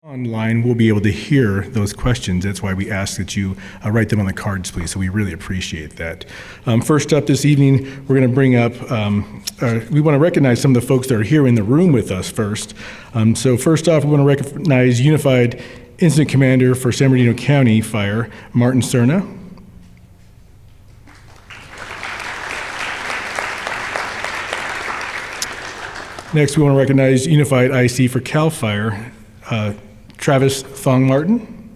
Online, we'll be able to hear those questions. That's why we ask that you write them on the cards, please. So we really appreciate that. First up this evening, we're going to bring up, we want to recognize some of the folks that are here in the room with us first. So first off, we want to recognize Unified Incident Commander for San Bernardino County Fire, Martin Cerna. Next, we want to recognize Unified IC for CAL Fire, Travis Thong Martin.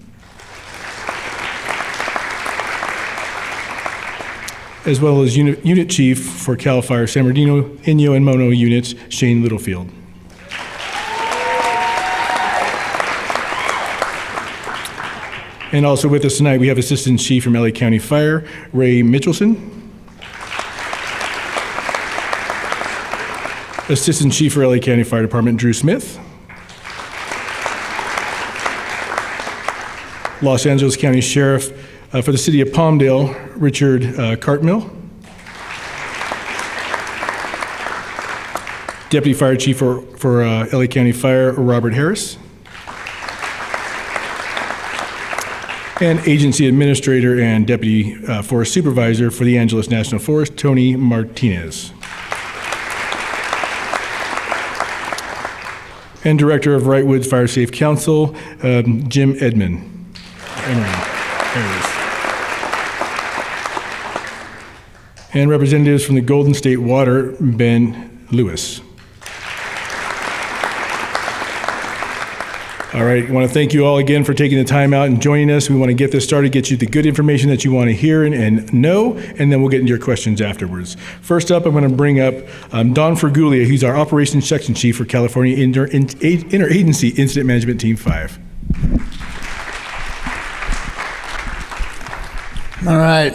As well as Unit Chief for CAL Fire San Bernardino, Inyo and Mono units, Shane Littlefield. And also with us tonight, we have Assistant Chief from LA County Fire, Ray Mitchelson. Assistant Chief for LA County Fire Department, Drew Smith. Los Angeles County Sheriff for the City of Palmdale, Richard Cartmill. Deputy Fire Chief for LA County Fire, Robert Harris. And Agency Administrator and Deputy Forest Supervisor for the Angeles National Forest, Tony Martinez. And Director of Wrightwood Fire Safe Council, Jim Edmond. And representatives from the Golden State Water, Ben Lewis. All right, I want to thank you all again for taking the time out and joining us. We want to get this started, get you the good information that you want to hear and know, and then we'll get into your questions afterwards. First up, I'm going to bring up Don Fergulia, who's our Operations Section Chief for California Interagency Incident Management Team 5. All right.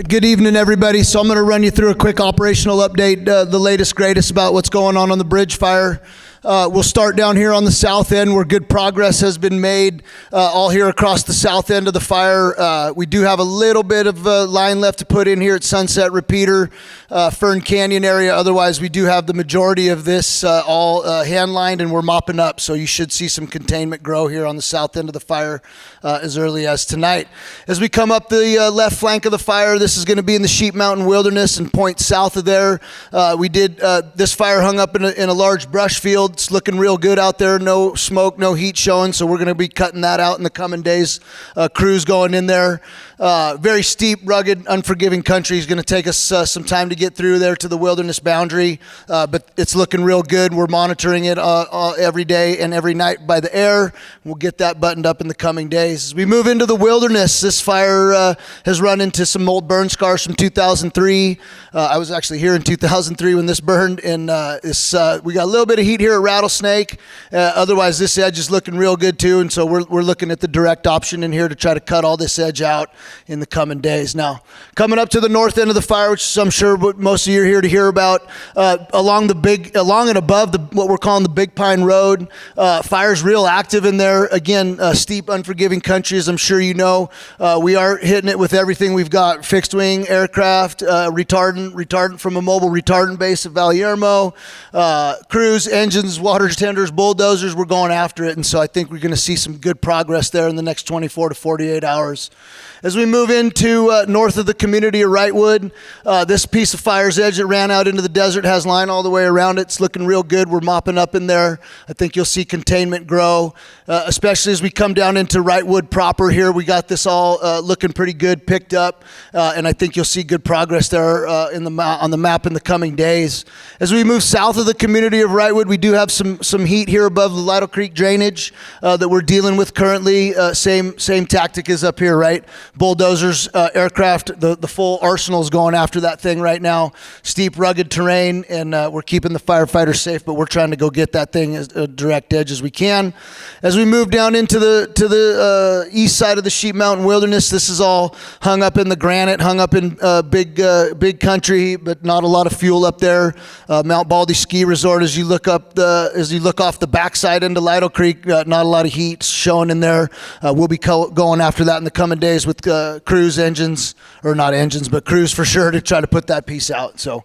Good evening, everybody. So I'm going to run you through a quick operational update, the latest, greatest about what's going on the bridge fire. We'll start down here on the south end where good progress has been made all here across the south end of the fire. We do have a little bit of line left to put in here at Sunset Repeater, Fern Canyon area. Otherwise, we do have the majority of this all hand-lined and we're mopping up. So you should see some containment grow here on the south end of the fire as early as tonight. As we come up the left flank of the fire, this is going to be in the Sheep Mountain Wilderness and point south of there. We did this fire hung up in a large brush field. It's looking real good out there. No smoke, no heat showing. So we're going to be cutting that out in the coming days. Crews going in there. Very steep, rugged, unforgiving country. It's going to take us some time to get through there to the wilderness boundary. But it's looking real good. We're monitoring it every day and every night by the air. We'll get that buttoned up in the coming days. As we move into the wilderness, this fire has run into some old burn scars from 2003. I was actually here in 2003 when this burned. And we got a little bit of heat here at Rattlesnake. Otherwise, this edge is looking real good too. And so we're looking at the direct option in here to try to cut all this edge out in the coming days. Now, coming up to the north end of the fire, which I'm sure what most of you are here to hear about, along and above what we're calling the Big Pine Road, fire's real active in there. Again, steep, unforgiving country, as I'm sure you know. We are hitting it with everything we've got: fixed wing, aircraft, retardant from a mobile retardant base at Valiermo, crews, engines, water tenders, bulldozers. We're going after it, and so I think we're going to see some good progress there in the next 24 to 48 hours. As we move into north of the community of Wrightwood, this piece of fire's edge that ran out into the desert has line all the way around it. It's looking real good. We're mopping up in there. I think you'll see containment grow, especially as we come down into Wrightwood proper here. We got this all looking pretty good, picked up, and I think you'll see good progress there on the map in the coming days. As we move south of the community of Wrightwood, we do have some heat here above the Lido Creek drainage that we're dealing with currently. Same tactic as up here, right? Bulldozers, aircraft, the full arsenal is going after that thing right now. Steep, rugged terrain, and we're keeping the firefighters safe, but we're trying to go get that thing as a direct edge as we can. As we move down into the east side of the Sheep Mountain Wilderness, this is all hung up in the granite, hung up in big country, but not a lot of fuel up there. Mount Baldy Ski Resort, as you look up as you look off the backside into Lido Creek, not a lot of heat showing in there. We'll be going after that in the coming days with crews, engines, or not engines, but crews for sure to try to put that piece out. So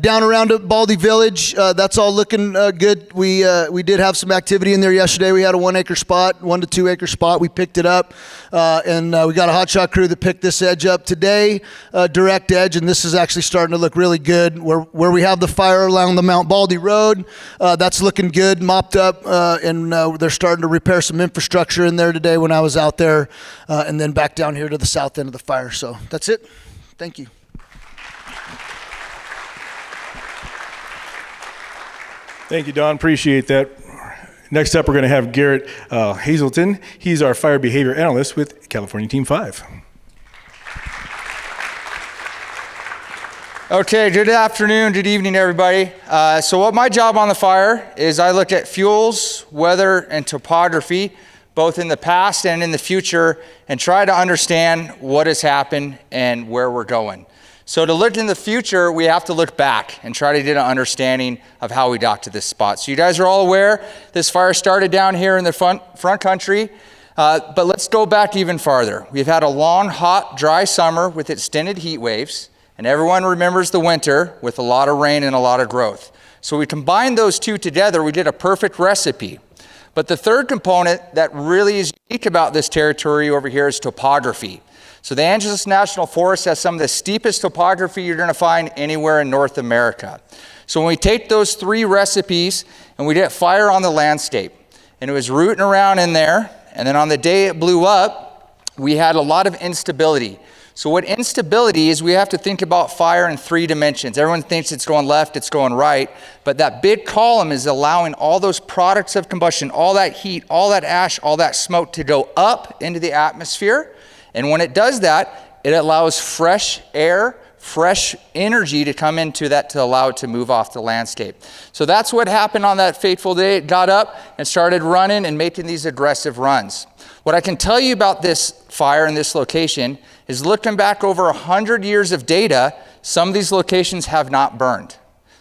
down around at Baldy Village, that's all looking good. We did have some activity in there yesterday. We had a 1 acre spot, 1 to 2 acre spot. We picked it up, and we got a hotshot crew that picked this edge up today, direct edge, and this is actually starting to look really good. Where we have the fire along the Mount Baldy Road, that's looking good, mopped up, and they're starting to repair some infrastructure in there today when I was out there, and then back down here to the south end of the fire. So that's it. Thank you. Thank you, Don. Appreciate that. Next up, we're going to have Garrett Hazelton. He's our fire behavior analyst with California Team 5. Okay, good afternoon, good evening, everybody. So what my job on the fire is I look at fuels, weather, and topography, both in the past and in the future, and try to understand what has happened and where we're going. So to look in the future, we have to look back and try to get an understanding of how we got to this spot. So you guys are all aware this fire started down here in the front country, but let's go back even farther. We've had a long, hot, dry summer with extended heat waves, and everyone remembers the winter with a lot of rain and a lot of growth. So we combined those two together, we did a perfect recipe. But the third component that really is unique about this territory over here is topography. So the Angeles National Forest has some of the steepest topography you're going to find anywhere in North America. So when we take those three recipes and we get fire on the landscape, and it was rooting around in there, and then on the day it blew up, we had a lot of instability. So what instability is, we have to think about fire in 3 dimensions. Everyone thinks it's going left, it's going right, but that big column is allowing all those products of combustion, all that heat, all that ash, all that smoke to go up into the atmosphere. And when it does that, it allows fresh air, fresh energy to come into that to allow it to move off the landscape. So that's what happened on that fateful day. It got up and started running and making these aggressive runs. What I can tell you about this fire in this location is, looking back over 100 years of data, some of these locations have not burned.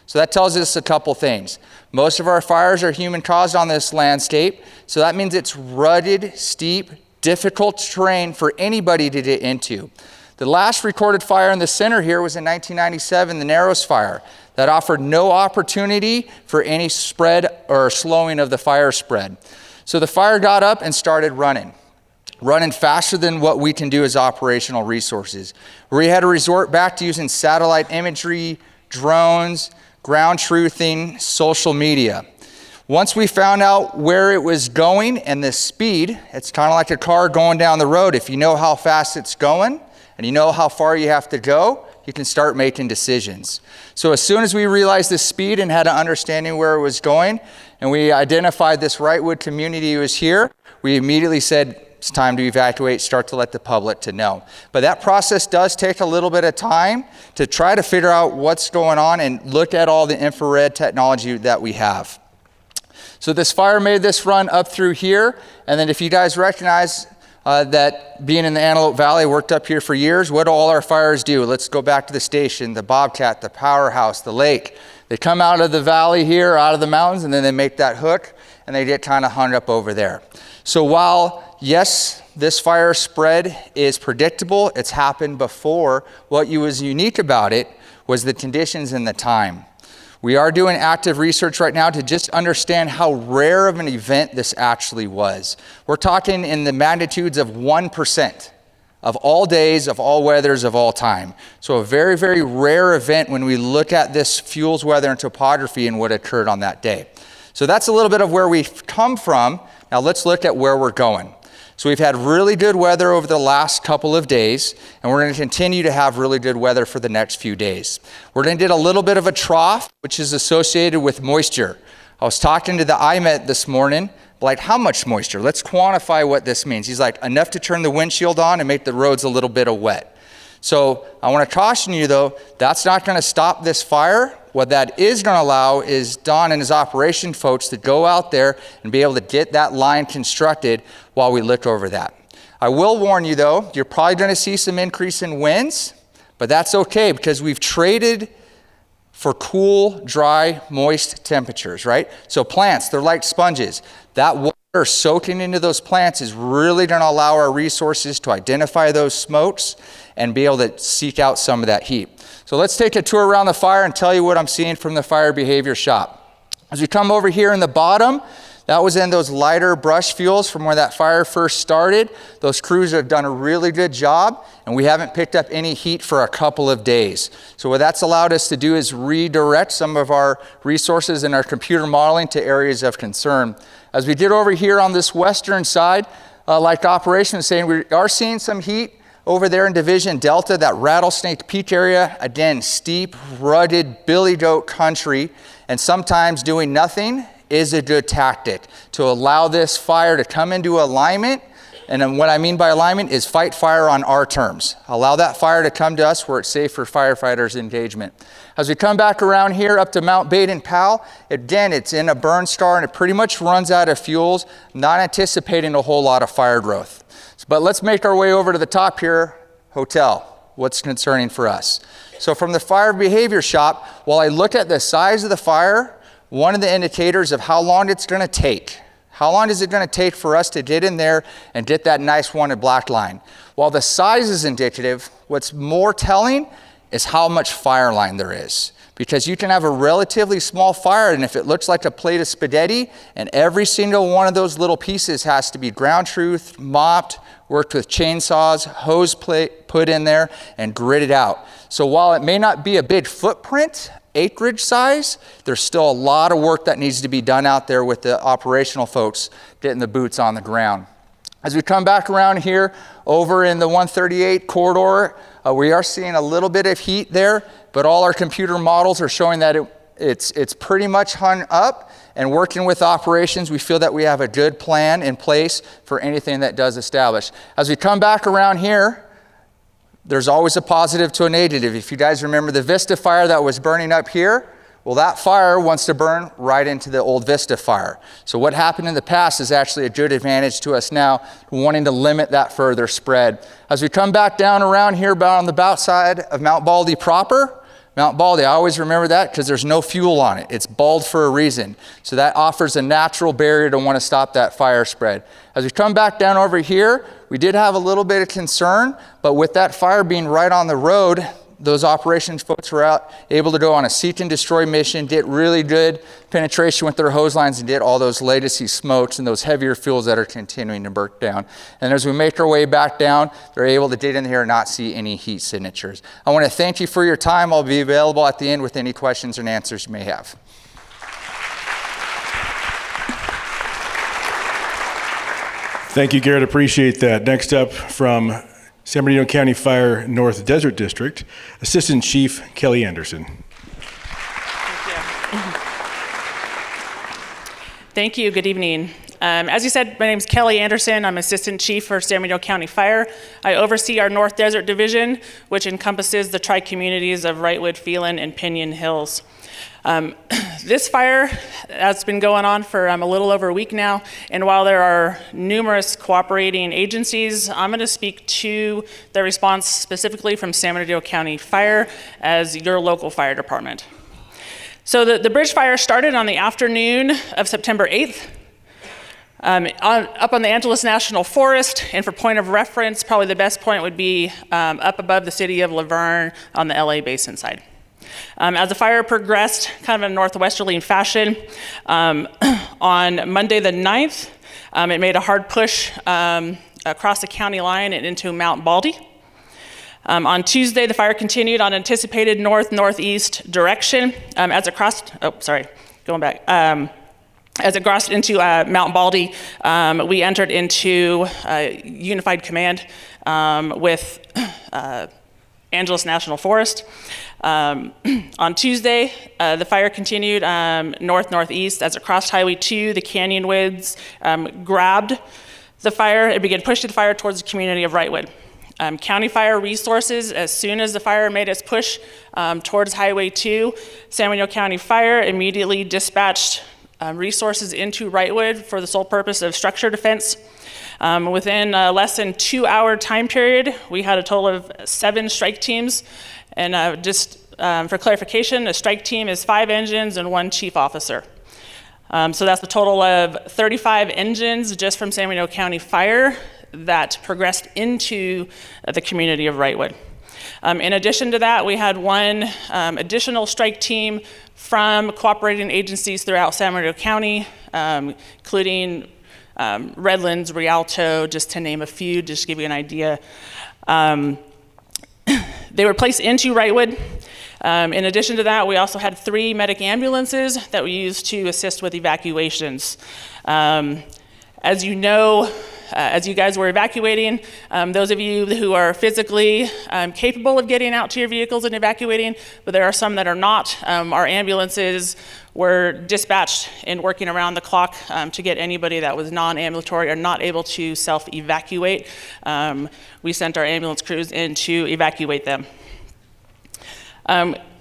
So that tells us a couple things. Most of our fires are human caused on this landscape, so that means it's rugged, steep, difficult terrain for anybody to get into. The last recorded fire in the center here was in 1997, the Narrows Fire. That offered no opportunity for any spread or slowing of the fire spread. So the fire got up and started running faster than what we can do as operational resources. We had to resort back to using satellite imagery, drones, ground truthing, social media. Once we found out where it was going and the speed, it's kind of like a car going down the road. If you know how fast it's going and you know how far you have to go, you can start making decisions. So as soon as we realized the speed and had an understanding where it was going, and we identified this Wrightwood community was here, we immediately said, it's time to evacuate, start to let the public to know. But that process does take a little bit of time to try to figure out what's going on and look at all the infrared technology that we have. So this fire made this run up through here, and then if you guys recognize that being in the Antelope Valley, worked up here for years, what do all our fires do? Let's go back to the station, the Bobcat, the powerhouse, the lake. They come out of the valley here, out of the mountains, and then they make that hook, and they get kind of hung up over there. So while, yes, this fire spread is predictable, it's happened before, what was unique about it was the conditions and the time. We are doing active research right now to just understand how rare of an event this actually was. We're talking in the magnitudes of 1% of all days, of all weathers, of all time. So a very, very rare event when we look at this fuels, weather, and topography and what occurred on that day. So that's a little bit of where we've come from. Now let's look at where we're going. So we've had really good weather over the last couple of days, and we're going to continue to have really good weather for the next few days. We're going to get a little bit of a trough, which is associated with moisture. I was talking to the IMET this morning, like, how much moisture? Let's quantify what this means. He's like, enough to turn the windshield on and make the roads a little bit of wet. So I want to caution you though, that's not going to stop this fire. What that is going to allow is Don and his operation folks to go out there and be able to get that line constructed while we look over that. I will warn you though, you're probably going to see some increase in winds, but that's okay because we've traded for cool, dry, moist temperatures, right? So plants, they're like sponges. That water soaking into those plants is really going to allow our resources to identify those smokes and be able to seek out some of that heat. So let's take a tour around the fire and tell you what I'm seeing from the fire behavior shop. As we come over here in the bottom, that was in those lighter brush fuels from where that fire first started. Those crews have done a really good job, and we haven't picked up any heat for a couple of days. So what that's allowed us to do is redirect some of our resources in our computer modeling to areas of concern. As we did over here on this western side, like operations was saying, we are seeing some heat over there in Division Delta, that Rattlesnake Peak area. Again, steep, rugged, billy goat country, and sometimes doing nothing is a good tactic to allow this fire to come into alignment. And then what I mean by alignment is fight fire on our terms. Allow that fire to come to us where it's safe for firefighters' engagement. As we come back around here up to Mount Baden-Powell, again, it's in a burn scar and it pretty much runs out of fuels, not anticipating a whole lot of fire growth. But let's make our way over to the top here, hotel. What's concerning for us? So from the fire behavior shop, while I look at the size of the fire, one of the indicators of how long it's going to take. How long is it going to take for us to get in there and get that nice wanted black line? While the size is indicative, what's more telling is how much fire line there is. Because you can have a relatively small fire, and if it looks like a plate of spaghetti, and every single one of those little pieces has to be ground truth, mopped, worked with chainsaws, hose put in there, and gridded out. So while it may not be a big footprint, acreage size, there's still a lot of work that needs to be done out there with the operational folks getting the boots on the ground. As we come back around here, over in the 138 corridor, we are seeing a little bit of heat there, but all our computer models are showing that it's pretty much hung up, and working with operations, we feel that we have a good plan in place for anything that does establish. As we come back around here, there's always a positive to a negative. If you guys remember the Vista fire that was burning up here, well, that fire wants to burn right into the old Vista fire. So what happened in the past is actually a good advantage to us now, wanting to limit that further spread. As we come back down around here about on the bow side of Mount Baldy proper, Mount Baldy, I always remember that because there's no fuel on it. It's bald for a reason. So that offers a natural barrier to want to stop that fire spread. As we come back down over here, we did have a little bit of concern, but with that fire being right on the road, those operations folks were able to go on a seek and destroy mission, get really good penetration with their hose lines, and get all those legacy smokes and those heavier fuels that are continuing to burn down. And as we make our way back down, they're able to get in here and not see any heat signatures. I want to thank you for your time. I'll be available at the end with any questions and answers you may have. Thank you, Garrett. Appreciate that. Next up from San Bernardino County Fire North Desert District, Assistant Chief Kelly Anderson. Thank you. Good evening. As you said, my name is Kelly Anderson. I'm Assistant Chief for San Bernardino County Fire. I oversee our North Desert Division, which encompasses the tri-communities of Wrightwood, Phelan, and Pinion Hills. This fire has been going on for a little over a week now, and while there are numerous cooperating agencies, I'm going to speak to the response specifically from San Bernardino County Fire as your local fire department. So the bridge fire started on the afternoon of September 8th. Up on the Angeles National Forest, and for point of reference, probably the best point would be up above the city of Laverne on the LA Basin side. As the fire progressed kind of in a northwesterly fashion, on Monday the 9th, it made a hard push across the county line and into Mount Baldy. On Tuesday, the fire continued on anticipated north-northeast direction as it crossed, as it crossed into Mount Baldy, we entered into unified command with Angeles National Forest. On Tuesday, the fire continued north-northeast as it crossed Highway 2. The canyon woods grabbed the fire and began pushing the fire towards the community of Wrightwood. County Fire Resources, as soon as the fire made its push towards Highway 2, San Bernardino County Fire immediately dispatched resources into Wrightwood for the sole purpose of structure defense. Within less than 2-hour time period, we had a total of 7 strike teams, and just for clarification, a strike team is 5 engines and 1 chief officer. So that's a total of 35 engines just from San Bernardino County Fire that progressed into the community of Wrightwood. In addition to that, we had 1 additional strike team from cooperating agencies throughout San Bernardino County, including Redlands, Rialto, just to name a few, just to give you an idea. They were placed into Wrightwood. In addition to that, we also had 3 medic ambulances that we used to assist with evacuations. As you know, as you guys were evacuating, those of you who are physically capable of getting out to your vehicles and evacuating, but there are some that are not, our ambulances were dispatched and working around the clock to get anybody that was non-ambulatory or not able to self-evacuate. We sent our ambulance crews in to evacuate them.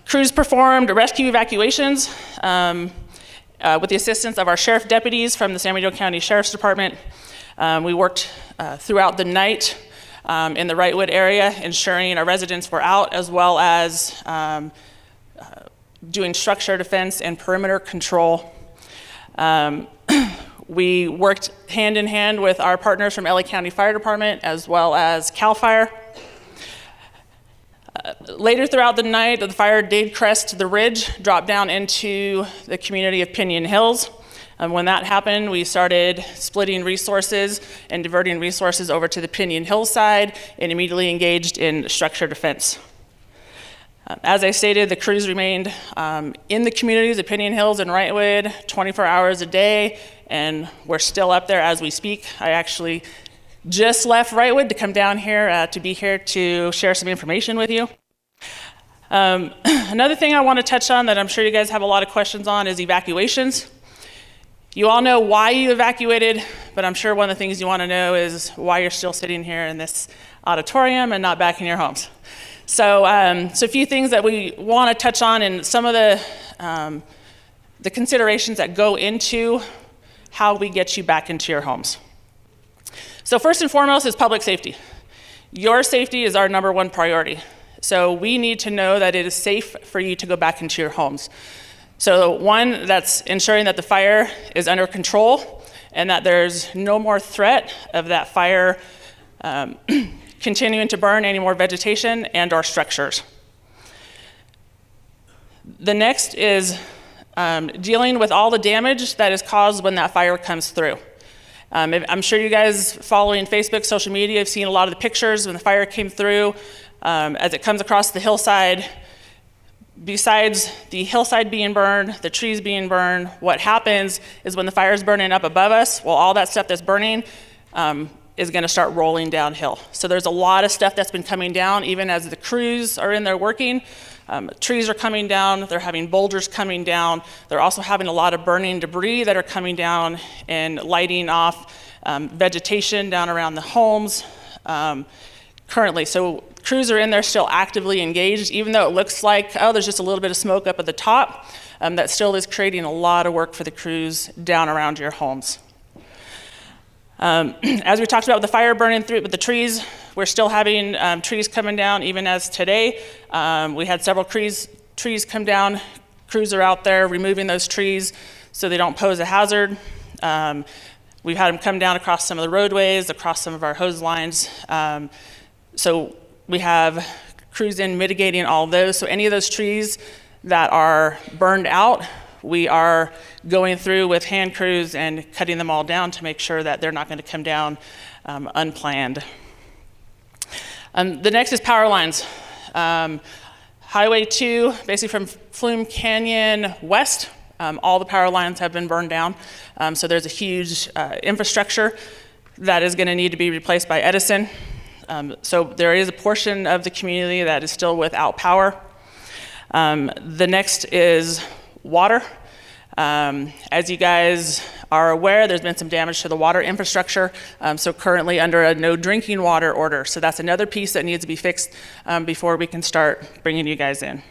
Crews performed rescue evacuations with the assistance of our sheriff deputies from the San Bernardino County Sheriff's Department. We worked throughout the night in the Wrightwood area, ensuring our residents were out, as well as doing structure defense and perimeter control. We worked hand in hand with our partners from LA County Fire Department, as well as CAL FIRE. Later throughout the night, the fire did crest the ridge, dropped down into the community of Pinion Hills. When that happened, we started splitting resources and diverting resources over to the Pinion Hill side and immediately engaged in structure defense. As I stated, the crews remained in the communities of Pinion Hills and Wrightwood 24 hours a day, and we're still up there as we speak. I actually just left Wrightwood to come down here to be here to share some information with you. Another thing I want to touch on that I'm sure you guys have a lot of questions on is evacuations. You all know why you evacuated, but I'm sure one of the things you want to know is why you're still sitting here in this auditorium and not back in your homes. So a few things that we want to touch on and some of the considerations that go into how we get you back into your homes. So first and foremost is public safety. Your safety is our #1 priority. So we need to know that it is safe for you to go back into your homes. So 1, that's ensuring that the fire is under control and that there's no more threat of that fire continuing to burn any more vegetation and or structures. The next is dealing with all the damage that is caused when that fire comes through. I'm sure you guys following Facebook, social media, have seen a lot of the pictures when the fire came through. As it comes across the hillside, besides the hillside being burned, the trees being burned, what happens is when the fire is burning up above us, well, all that stuff that's burning is going to start rolling downhill. So there's a lot of stuff that's been coming down, even as the crews are in there working. Trees are coming down, they're having boulders coming down, they're also having a lot of burning debris that are coming down and lighting off vegetation down around the homes currently. So crews are in there still actively engaged, even though it looks like, oh, there's just a little bit of smoke up at the top, that still is creating a lot of work for the crews down around your homes. As we talked about with the fire burning through with the trees, we're still having trees coming down even as today. We had several trees come down. Crews are out there removing those trees so they don't pose a hazard. We've had them come down across some of the roadways, across some of our hose lines. So we have crews in mitigating all of those. So any of those trees that are burned out, we are going through with hand crews and cutting them all down to make sure that they're not going to come down unplanned. The next is power lines. Highway 2, basically from Flume Canyon west, all the power lines have been burned down. So there's a huge infrastructure that is going to need to be replaced by Edison. So there is a portion of the community that is still without power. The next is water. As you guys are aware, there's been some damage to the water infrastructure, so currently under a no drinking water order. So that's another piece that needs to be fixed before we can start bringing you guys in.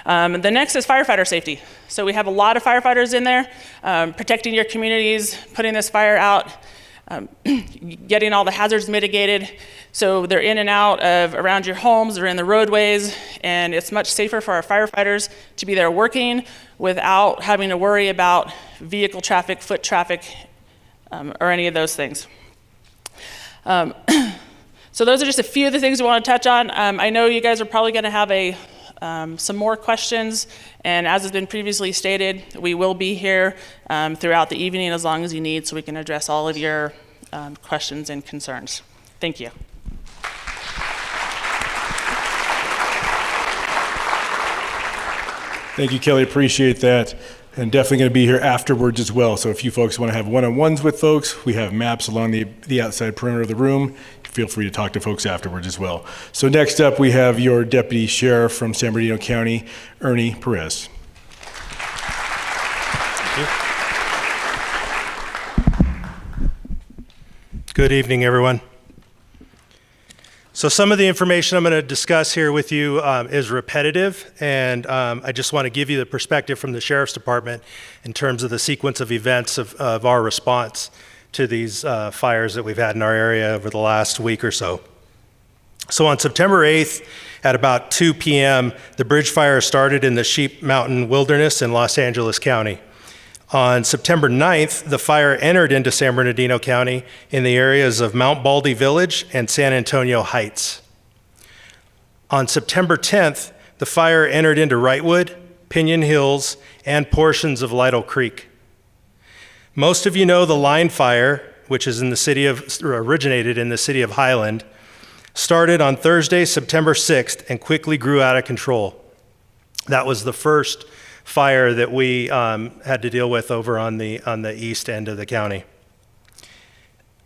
The next is firefighter safety. So we have a lot of firefighters in there protecting your communities, putting this fire out. getting all the hazards mitigated. So they're in and out of around your homes, they're in the roadways, and it's much safer for our firefighters to be there working without having to worry about vehicle traffic, foot traffic, or any of those things. So those are just a few of the things we want to touch on. I know you guys are probably going to have some more questions, and as has been previously stated, we will be here throughout the evening as long as you need, so we can address all of your questions and concerns. Thank you. Thank you, Kelly. Appreciate that. And definitely going to be here afterwards as well. So if you folks want to have one-on-ones with folks, we have maps along the outside perimeter of the room. Feel free to talk to folks afterwards as well. So next up, we have your Deputy Sheriff from San Bernardino County, Ernie Perez. Good evening, everyone. So some of the information I'm going to discuss here with you is repetitive, and I just want to give you the perspective from the Sheriff's Department in terms of the sequence of events of our response to these fires that we've had in our area over the last week or so. So on September 8th at about 2 p.m., the bridge fire started in the Sheep Mountain Wilderness in Los Angeles County. On September 9th, the fire entered into San Bernardino County in the areas of Mount Baldy Village and San Antonio Heights. On September 10th, the fire entered into Wrightwood, Pinion Hills, and portions of Lytle Creek. Most of you know the line fire, which is originated in the city of Highland, started on Thursday, September 6th, and quickly grew out of control. That was the first fire that we had to deal with over on the east end of the county.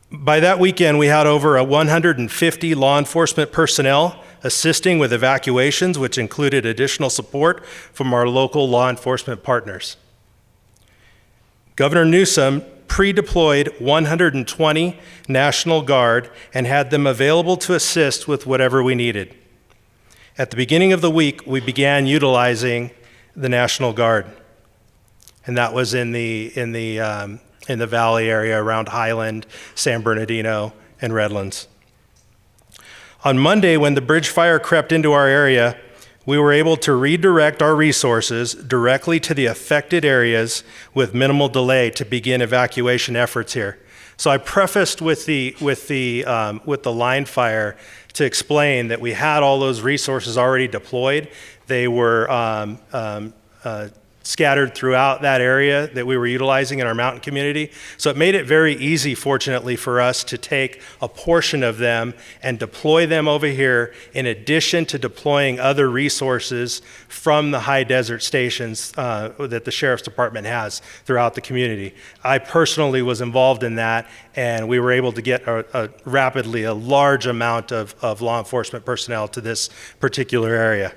By that weekend, we had over 150 law enforcement personnel assisting with evacuations, which included additional support from our local law enforcement partners. Governor Newsom pre-deployed 120 National Guard and had them available to assist with whatever we needed. At the beginning of the week, we began utilizing the National Guard, and that was in the valley area around Highland, San Bernardino, and Redlands. On Monday, when the bridge fire crept into our area, we were able to redirect our resources directly to the affected areas with minimal delay to begin evacuation efforts here. So I prefaced with the line fire to explain that we had all those resources already deployed. They were scattered throughout that area that we were utilizing in our mountain community. So it made it very easy, fortunately, for us to take a portion of them and deploy them over here in addition to deploying other resources from the high desert stations that the Sheriff's Department has throughout the community. I personally was involved in that, and we were able to get rapidly a large amount of law enforcement personnel to this particular area.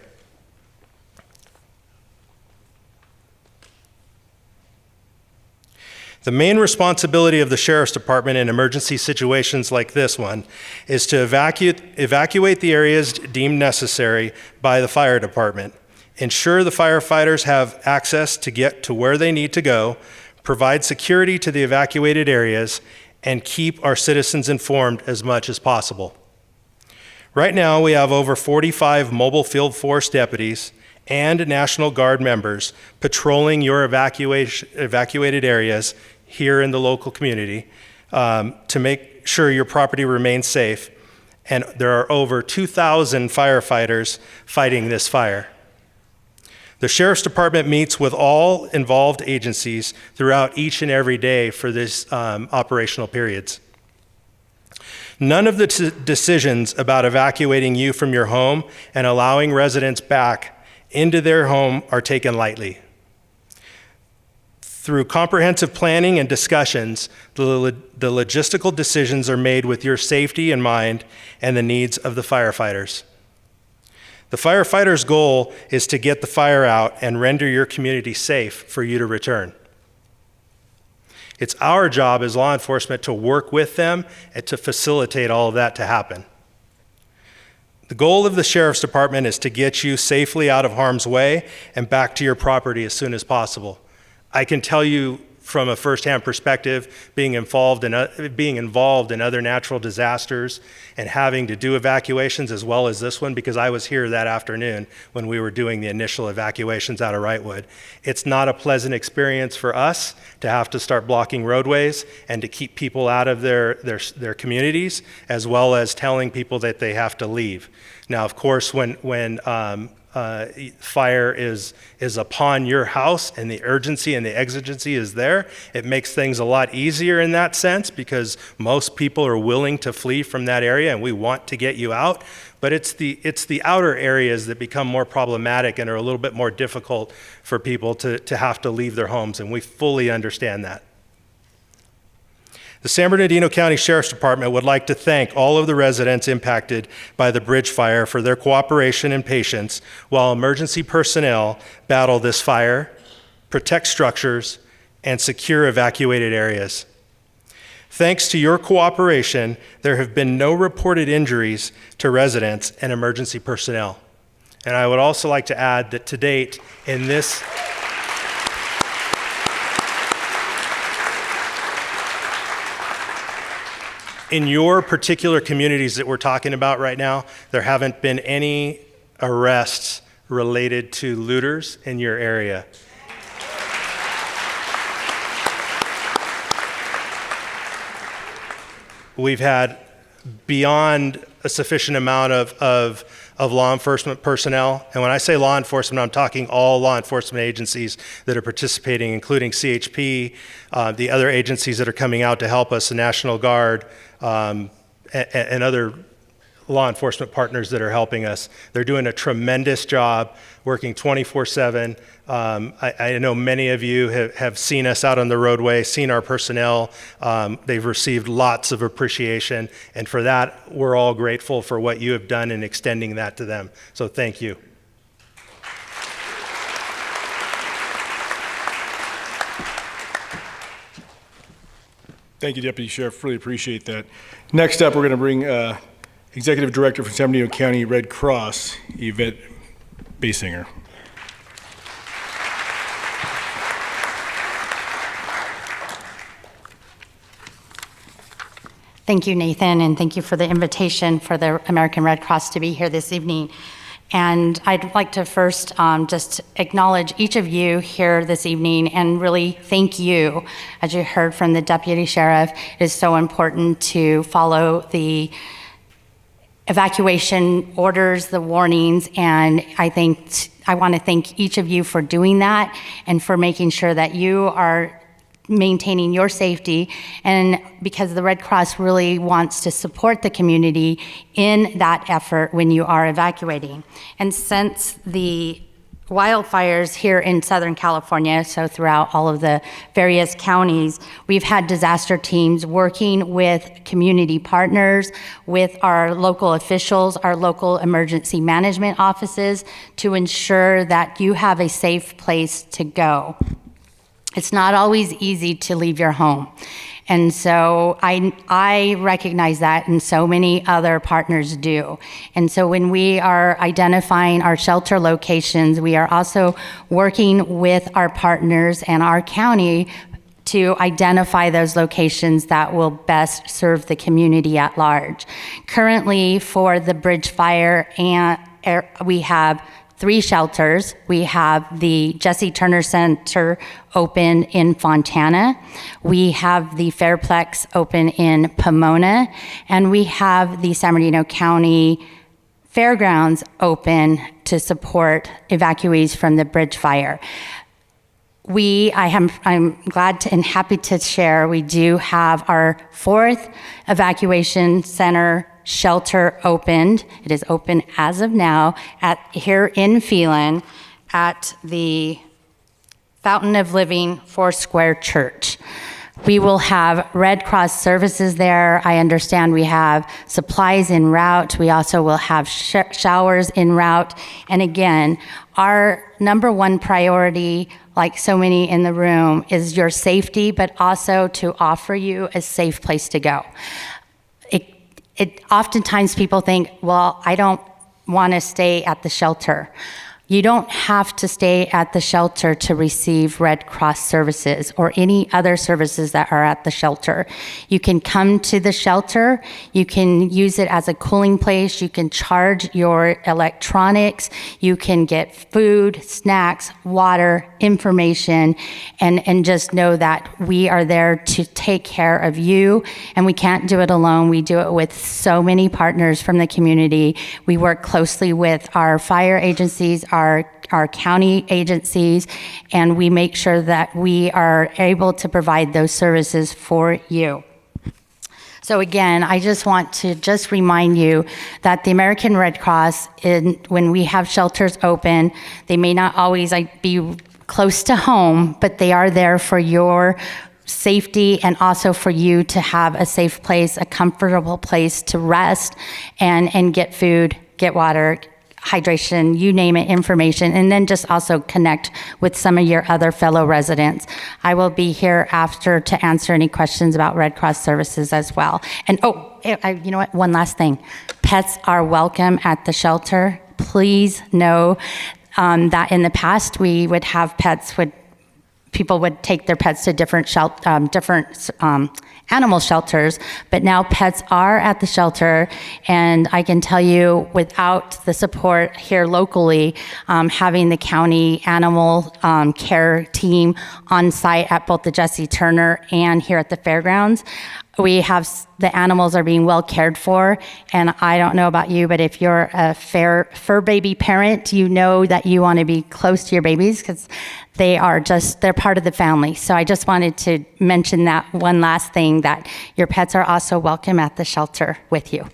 The main responsibility of the Sheriff's Department in emergency situations like this one is to evacuate the areas deemed necessary by the fire department, ensure the firefighters have access to get to where they need to go, provide security to the evacuated areas, and keep our citizens informed as much as possible. Right now, we have over 45 mobile field force deputies and National Guard members patrolling your evacuated areas here in the local community to make sure your property remains safe. And there are over 2,000 firefighters fighting this fire. The Sheriff's Department meets with all involved agencies throughout each and every day for these operational periods. None of the decisions about evacuating you from your home and allowing residents back into their home are taken lightly. Through comprehensive planning and discussions, the logistical decisions are made with your safety in mind and the needs of the firefighters. The firefighters' goal is to get the fire out and render your community safe for you to return. It's our job as law enforcement to work with them and to facilitate all of that to happen. The goal of the Sheriff's Department is to get you safely out of harm's way and back to your property as soon as possible. I can tell you from a firsthand perspective, being involved in other natural disasters and having to do evacuations as well as this one, because I was here that afternoon when we were doing the initial evacuations out of Wrightwood. It's not a pleasant experience for us to have to start blocking roadways and to keep people out of their communities, as well as telling people that they have to leave. Now, of course, when fire is upon your house and the urgency and the exigency is there, it makes things a lot easier in that sense, because most people are willing to flee from that area and we want to get you out. But it's the outer areas that become more problematic and are a little bit more difficult for people to have to leave their homes, and we fully understand that. The San Bernardino County Sheriff's Department would like to thank all of the residents impacted by the bridge fire for their cooperation and patience while emergency personnel battle this fire, protect structures, and secure evacuated areas. Thanks to your cooperation, there have been no reported injuries to residents and emergency personnel. And I would also like to add that to date, in your particular communities that we're talking about right now, there haven't been any arrests related to looters in your area. We've had beyond a sufficient amount of law enforcement personnel. And when I say law enforcement, I'm talking all law enforcement agencies that are participating, including CHP, the other agencies that are coming out to help us, the National Guard, and other law enforcement partners that are helping us. They're doing a tremendous job, working 24/7. I know many of you have seen us out on the roadway, seen our personnel. They've received lots of appreciation, and for that, we're all grateful for what you have done in extending that to them. So thank you. Thank you, Deputy Sheriff. Really appreciate that. Next up, we're going to bring Executive Director for San Bernardino County Red Cross, Yvette Basinger. Thank you, Nathan, and thank you for the invitation for the American Red Cross to be here this evening. And I'd like to first just acknowledge each of you here this evening and really thank you. As you heard from the Deputy Sheriff, it is so important to follow the evacuation orders, the warnings, and I want to thank each of you for doing that and for making sure that you are maintaining your safety, and because the Red Cross really wants to support the community in that effort when you are evacuating. And since the wildfires here in Southern California, so throughout all of the various counties, we've had disaster teams working with community partners, with our local officials, our local emergency management offices, to ensure that you have a safe place to go. It's not always easy to leave your home. And so I recognize that, and so many other partners do. And so when we are identifying our shelter locations, we are also working with our partners and our county to identify those locations that will best serve the community at large. Currently, for the bridge fire, we have 3 shelters. We have the Jesse Turner Center open in Fontana. We have the Fairplex open in Pomona. And we have the San Bernardino County Fairgrounds open to support evacuees from the bridge fire. I'm glad and happy to share, we do have our 4th evacuation center shelter opened. It is open as of now here in Phelan at the Fountain of Living Foursquare Church. We will have Red Cross services there. I understand we have supplies en route. We also will have showers en route. And again, our number one priority, like so many in the room, is your safety, but also to offer you a safe place to go. Oftentimes people think, well, I don't want to stay at the shelter. You don't have to stay at the shelter to receive Red Cross services or any other services that are at the shelter. You can come to the shelter, you can use it as a cooling place, you can charge your electronics, you can get food, snacks, water, information, and just know that we are there to take care of you, and we can't do it alone. We do it with so many partners from the community. We work closely with our fire agencies, our county agencies, and we make sure that we are able to provide those services for you. So again, I just want to remind you that the American Red Cross, when we have shelters open, they may not always be close to home, but they are there for your safety and also for you to have a safe place, a comfortable place to rest and get food, get water, hydration, you name it, information, and then just also connect with some of your other fellow residents. I will be here after to answer any questions about Red Cross services as well. And you know what, one last thing. Pets are welcome at the shelter. Please know that in the past we would have people would take their pets to different animal shelters, but now pets are at the shelter, and I can tell you, without the support here locally, having the county animal care team on site at both the Jesse Turner and here at the fairgrounds, the animals are being well cared for. And I don't know about you, but if you're a fur baby parent, you know that you want to be close to your babies because they're part of the family. So I just wanted to mention that one last thing, that your pets are also welcome at the shelter with you.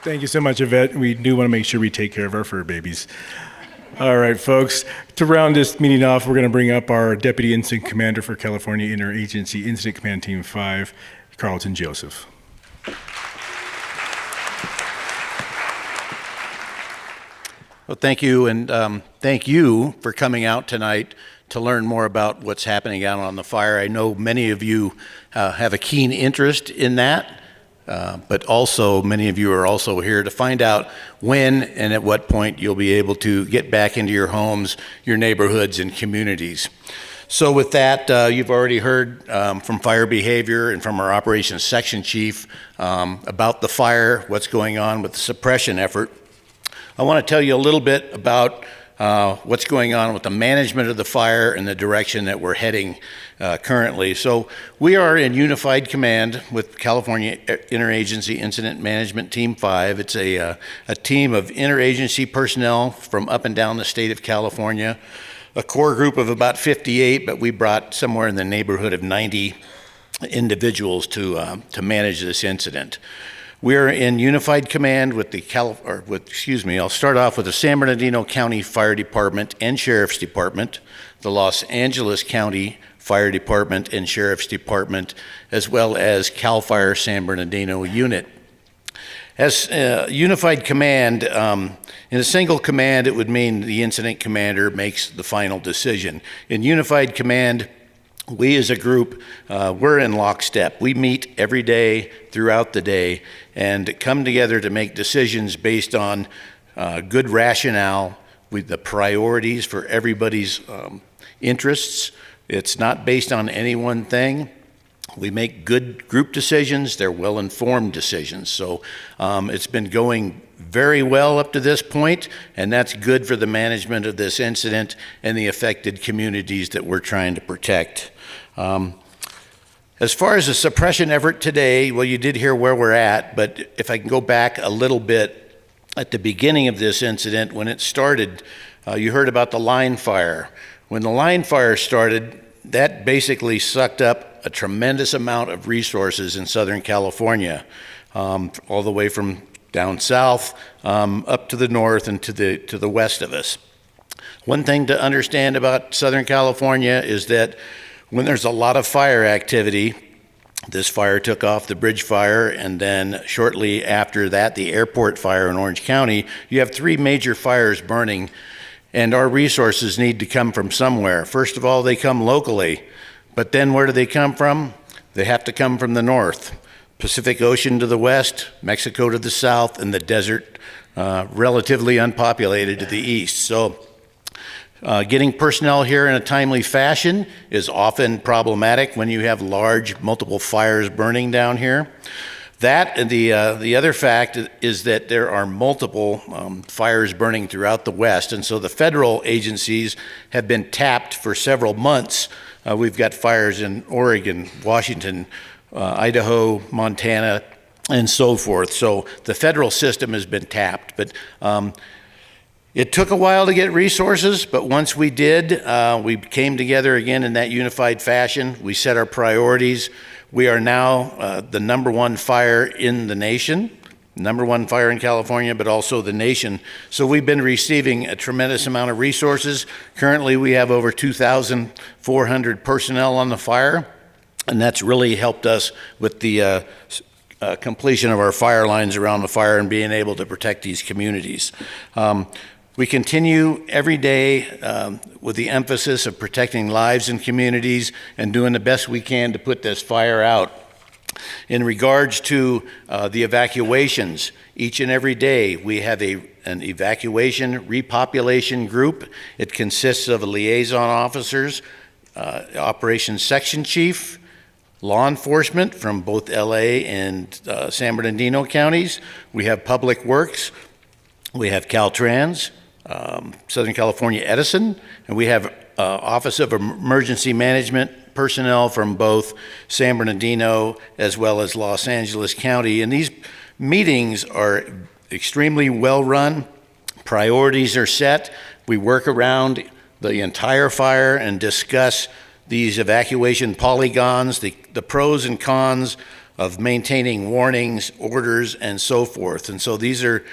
Thank you so much, Yvette. We do want to make sure we take care of our fur babies. All right, folks, to round this meeting off, we're going to bring up our Deputy Incident Commander for California Interagency Incident Command Team 5, Carlton Joseph. Well, thank you, and thank you for coming out tonight to learn more about what's happening out on the fire. I know many of you have a keen interest in that, but also many of you are also here to find out when and at what point you'll be able to get back into your homes, your neighborhoods, and communities. So with that, you've already heard from fire behavior and from our operations section chief about the fire, what's going on with the suppression effort. I want to tell you a little bit about what's going on with the management of the fire and the direction that we're heading currently. So we are in unified command with California Interagency Incident Management Team 5. It's a team of interagency personnel from up and down the state of California, a core group of about 58, but we brought somewhere in the neighborhood of 90 individuals to manage this incident. We're in unified command with I'll start off with the San Bernardino County Fire Department and Sheriff's Department, the Los Angeles County Fire Department and Sheriff's Department, as well as CAL FIRE San Bernardino unit. As unified command, in a single command, it would mean the incident commander makes the final decision. In unified command, we as a group, we're in lockstep. We meet every day throughout the day and come together to make decisions based on good rationale with the priorities for everybody's interests. It's not based on any one thing. We make good group decisions. They're well-informed decisions. So it's been going very well up to this point, and that's good for the management of this incident and the affected communities that we're trying to protect. As far as the suppression effort today, well, you did hear where we're at, but if I can go back a little bit, at the beginning of this incident, when it started, you heard about the line fire. When the line fire started, that basically sucked up a tremendous amount of resources in Southern California, all the way from down south up to the north and to the west of us. One thing to understand about Southern California is that when there's a lot of fire activity, this fire took off, the bridge fire, and then shortly after that, the airport fire in Orange County, you have 3 major fires burning, and our resources need to come from somewhere. First of all, they come locally, but then where do they come from? They have to come from the north. Pacific Ocean to the west, Mexico to the south, and the desert, relatively unpopulated to the east. So getting personnel here in a timely fashion is often problematic when you have large, multiple fires burning down here. That and the other fact is that there are multiple fires burning throughout the West, and so the federal agencies have been tapped for several months. We've got fires in Oregon, Washington, Idaho, Montana, and so forth. So the federal system has been tapped, but it took a while to get resources, but once we did, we came together again in that unified fashion. We set our priorities. We are now the #1 fire in the nation, #1 fire in California, but also the nation. So we've been receiving a tremendous amount of resources. Currently, we have over 2,400 personnel on the fire, and that's really helped us with the completion of our fire lines around the fire and being able to protect these communities. We continue every day with the emphasis of protecting lives and communities and doing the best we can to put this fire out. In regards to the evacuations, each and every day we have an evacuation repopulation group. It consists of liaison officers, operations section chief, law enforcement from both LA and San Bernardino counties. We have public works. We have Caltrans, Southern California Edison, and we have Office of Emergency Management personnel from both San Bernardino as well as Los Angeles County. And these meetings are extremely well run. Priorities are set. We work around the entire fire and discuss these evacuation polygons, the pros and cons of maintaining warnings, orders, and so forth. And so these are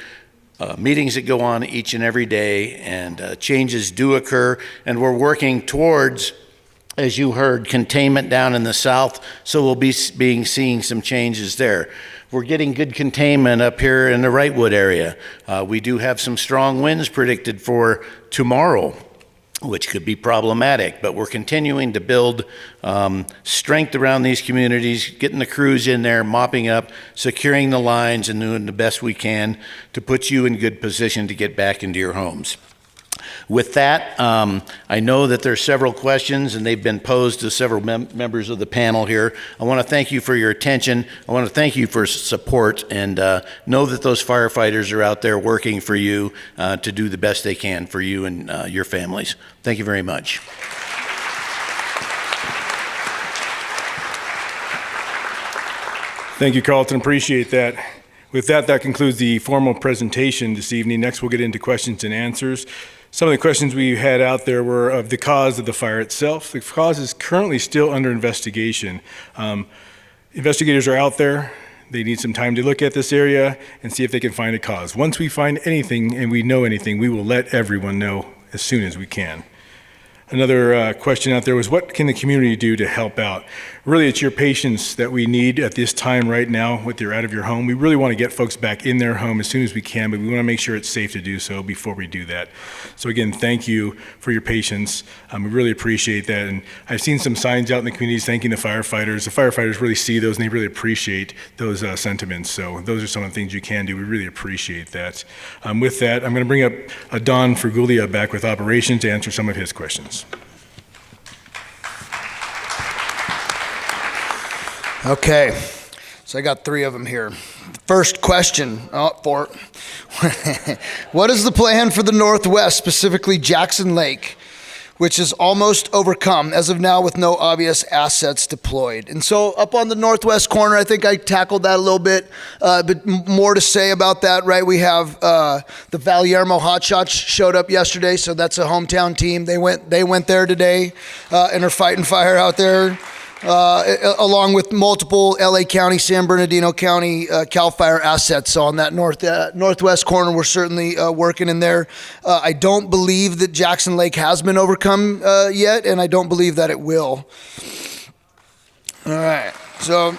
meetings that go on each and every day, and changes do occur, and we're working towards, as you heard, containment down in the south, so we'll be seeing some changes there. We're getting good containment up here in the Wrightwood area. We do have some strong winds predicted for tomorrow, which could be problematic, but we're continuing to build strength around these communities, getting the crews in there, mopping up, securing the lines, and doing the best we can to put you in good position to get back into your homes. With that, I know that there's several questions, and they've been posed to several members of the panel here. I want to thank you for your attention. I want to thank you for support, and know that those firefighters are out there working for you to do the best they can for you and your families. Thank you very much. Thank you, Carlton. Appreciate that. With that, that concludes the formal presentation this evening. Next, we'll get into questions and answers. Some of the questions we had out there were of the cause of the fire itself. The cause is currently still under investigation. Investigators are out there. They need some time to look at this area and see if they can find a cause. Once we find anything and we know anything, we will let everyone know as soon as we can. Another question out there was, what can the community do to help out? Really, it's your patience that we need at this time right now when you're out of your home. We really want to get folks back in their home as soon as we can, but we want to make sure it's safe to do so before we do that. So again, thank you for your patience. We really appreciate that. And I've seen some signs out in the communities thanking the firefighters. The firefighters really see those and they really appreciate those sentiments. So those are some of the things you can do. We really appreciate that. With that, I'm going to bring up Don Fergulia back with operations to answer some of his questions. Okay, so I got 3 of them here. First question, what is the plan for the Northwest, specifically Jackson Lake, which is almost overcome as of now with no obvious assets deployed? And so up on the northwest corner, I think I tackled that a little bit, but more to say about that, right? We have the Valiermo Hotshots showed up yesterday, so that's a hometown team. They went there today and are fighting fire out there. Along with multiple LA County, San Bernardino County CAL FIRE assets. So on that northwest corner, we're certainly working in there. I don't believe that Jackson Lake has been overcome yet, and I don't believe that it will. All right, so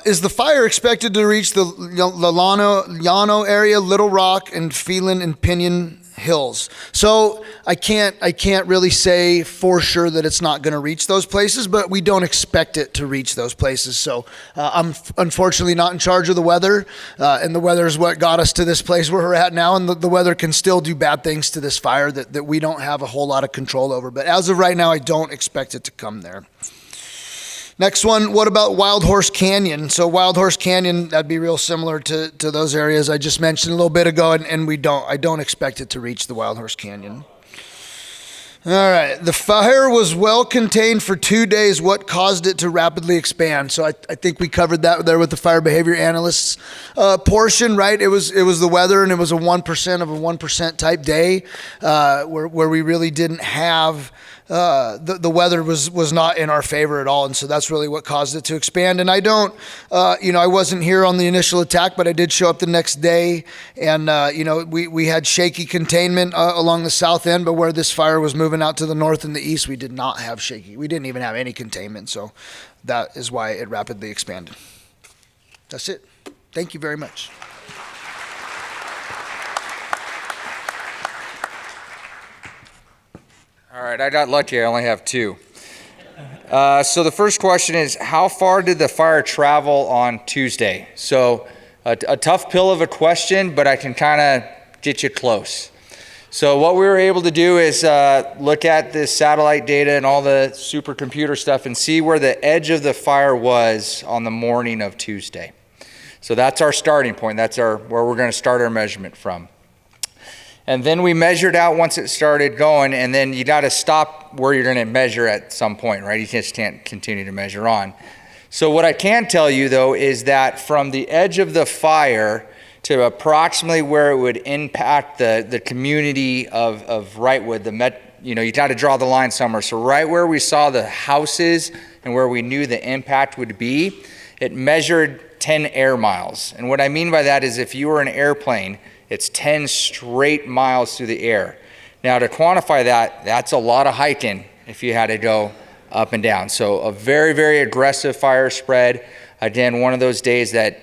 Is the fire expected to reach the Llano area, Little Rock, and Phelan and Pinion Hills? So I can't really say for sure that it's not going to reach those places, but we don't expect it to reach those places. So I'm unfortunately not in charge of the weather, and the weather is what got us to this place where we're at now, and the weather can still do bad things to this fire that we don't have a whole lot of control over. But as of right now, I don't expect it to come there. Next one, what about Wild Horse Canyon? So Wild Horse Canyon, that'd be real similar to those areas I just mentioned a little bit ago, and I don't expect it to reach the Wild Horse Canyon. All right, the fire was well contained for 2 days. What caused it to rapidly expand? So I think we covered that there with the fire behavior analysts portion, right? It was the weather, and it was a 1% of a 1% type day where we really didn't have the weather was not in our favor at all, and so that's really what caused it to expand. And I don't, I wasn't here on the initial attack, but I did show up the next day, and we had shaky containment along the south end, but where this fire was moving out to the north and the east, we did not have shaky. We didn't even have any containment, so that is why it rapidly expanded. That's it. Thank you very much. All right, I got lucky. I only have two. So the first question is, how far did the fire travel on Tuesday? So a tough pill of a question, but I can kind of get you close. So what we were able to do is look at the satellite data and all the supercomputer stuff and see where the edge of the fire was on the morning of Tuesday. So that's our starting point. That's where we're going to start our measurement from. And then we measured out once it started going, and then you got to stop where you're going to measure at some point, right? You just can't continue to measure on. So what I can tell you, though, is that from the edge of the fire to approximately where it would impact the community of Wrightwood, you got to draw the line somewhere. So right where we saw the houses and where we knew the impact would be, it measured 10 air miles. And what I mean by that is if you were an airplane, it's 10 straight miles through the air. Now to quantify that, that's a lot of hiking if you had to go up and down. So a very, very aggressive fire spread. Again, one of those days that,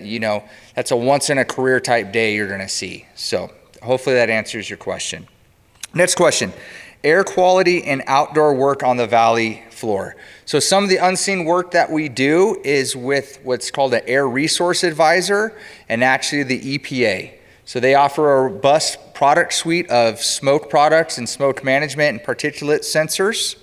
that's a once in a career type day you're gonna see. So hopefully that answers your question. Next question, air quality and outdoor work on the valley floor. So some of the unseen work that we do is with what's called an air resource advisor and actually the EPA. So they offer a robust product suite of smoke products and smoke management and particulate sensors.